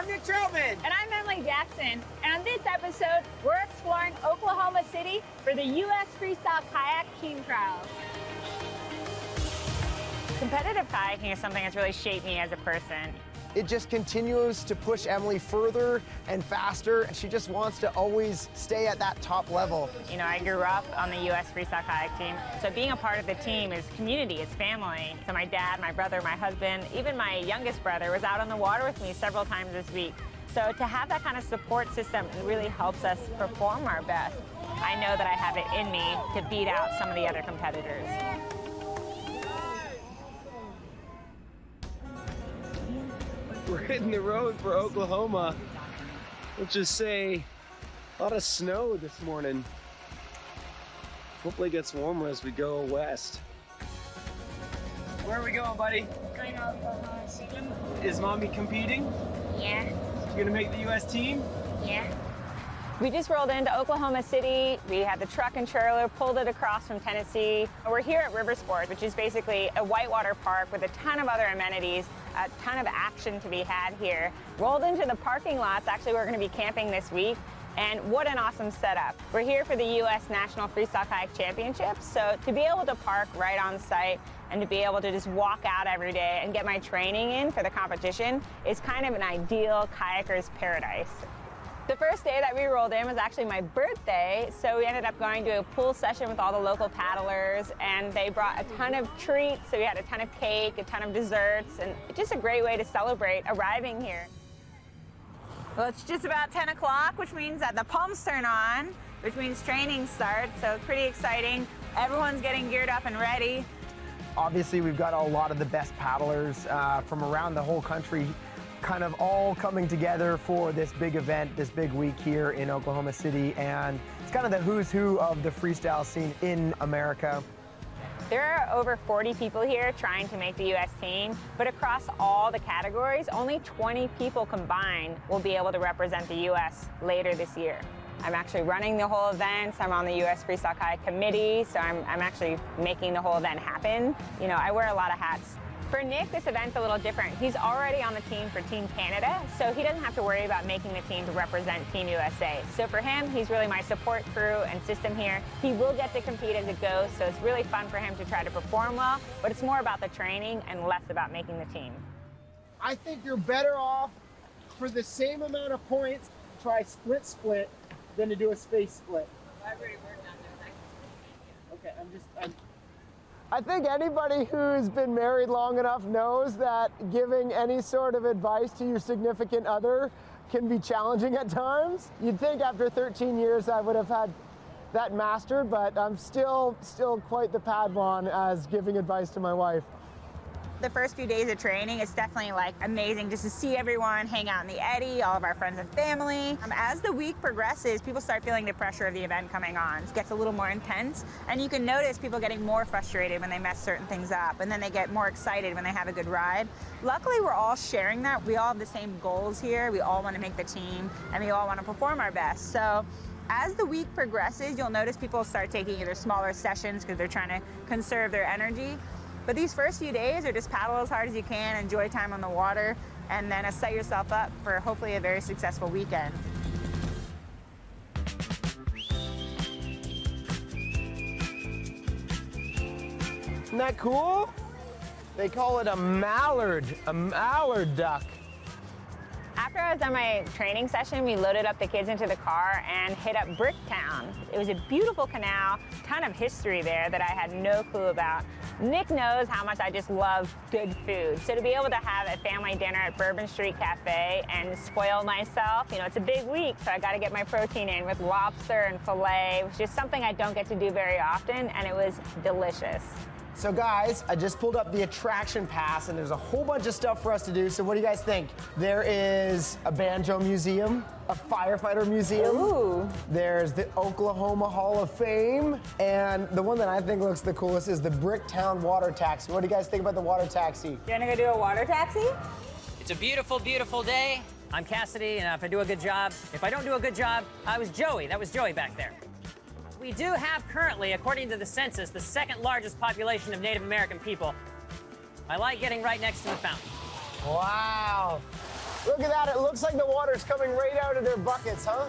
I'm Nick Troutman. And I'm Emily Jackson. And on this episode, we're exploring Oklahoma City for the U.S. Freestyle Kayak Team Trials. Competitive kayaking is something that's really shaped me as a person. It just continues to push Emily further and faster, and she just wants to always stay at that top level. You know, I grew up on the U.S. Freestyle Kayak Team, so being a part of the team is community, it's family. So my dad, my brother, my husband, even my youngest brother was out on the water with me several times this week. So to have that kind of support system, it really helps us perform our best. I know that I have it in me to beat out some of the other competitors. We're hitting the road for Oklahoma. Let's just say a lot of snow this morning. Hopefully it gets warmer as we go west. Where are we going, buddy? Going to Oklahoma City. Is mommy competing? Yeah. You gonna make the U.S. team? Yeah. We just rolled into Oklahoma City. We had the truck and trailer, pulled it across from Tennessee. We're here at River Sport, which is basically a whitewater park with a ton of other amenities, a ton of action to be had here. Rolled into the parking lots. Actually, we're going to be camping this week. And what an awesome setup. We're here for the U.S. National Freestyle Kayak Championships. So to be able to park right on site and to be able to just walk out every day and get my training in for the competition is kind of an ideal kayaker's paradise. The first day that we rolled in was actually my birthday, so we ended up going to a pool session with all the local paddlers, and they brought a ton of treats, so we had a ton of cake, a ton of desserts, and it's just a great way to celebrate arriving here. Well, it's just about 10 o'clock, which means that the pumps turn on, which means training starts, so it's pretty exciting. Everyone's getting geared up and ready. Obviously, we've got a lot of the best paddlers from around the whole country kind of all coming together for this big event, this big week here in Oklahoma City, and it's kind of the who's who of the freestyle scene in America. There are over 40 people here trying to make the U.S. team, but across all the categories, only 20 people combined will be able to represent the U.S. later this year. I'm actually running the whole event. I'm on the U.S. Freestyle Kayak Committee, so I'm actually making the whole event happen. You know, I wear a lot of hats. For Nick, this event's a little different. He's already on the team for Team Canada, so he doesn't have to worry about making the team to represent Team USA. So for him, he's really my support crew and system here. He will get to compete as it goes, so it's really fun for him to try to perform well, but it's more about the training and less about making the team. I think you're better off for the same amount of points to try split than to do a space split. I've already worked on that. Okay, I think anybody who's been married long enough knows that giving any sort of advice to your significant other can be challenging at times. You'd think after 13 years I would have had that mastered, but I'm still quite the Padawan as giving advice to my wife. The first few days of training, it's definitely like amazing just to see everyone hang out in the eddy, all of our friends and family. As the week progresses, people start feeling the pressure of the event coming on. It gets a little more intense, and you can notice people getting more frustrated when they mess certain things up, and then they get more excited when they have a good ride. Luckily, we're all sharing that. We all have the same goals here. We all want to make the team, and we all want to perform our best. So as the week progresses, you'll notice people start taking either smaller sessions because they're trying to conserve their energy. But these first few days are just paddle as hard as you can, enjoy time on the water, and then set yourself up for hopefully a very successful weekend. Isn't that cool? They call it a mallard duck. After I was done my training session, we loaded up the kids into the car and hit up Bricktown. It was a beautiful canal, ton of history there that I had no clue about. Nick knows how much I just love good food. So to be able to have a family dinner at Bourbon Street Cafe and spoil myself, you know, it's a big week, so I gotta get my protein in with lobster and filet, which is something I don't get to do very often, and it was delicious. So guys, I just pulled up the attraction pass and there's a whole bunch of stuff for us to do. So what do you guys think? There is a banjo museum, a firefighter museum. Ooh. There's the Oklahoma Hall of Fame. And the one that I think looks the coolest is the Bricktown water taxi. What do you guys think about the water taxi? You wanna go do a water taxi? It's a beautiful, beautiful day. I'm Cassidy, and if I do a good job, if I don't do a good job, I was Joey. That was Joey back there. We do have currently, according to the census, the second largest population of Native American people. I like getting right next to the fountain. Wow. Look at that, it looks like the water's coming right out of their buckets, huh?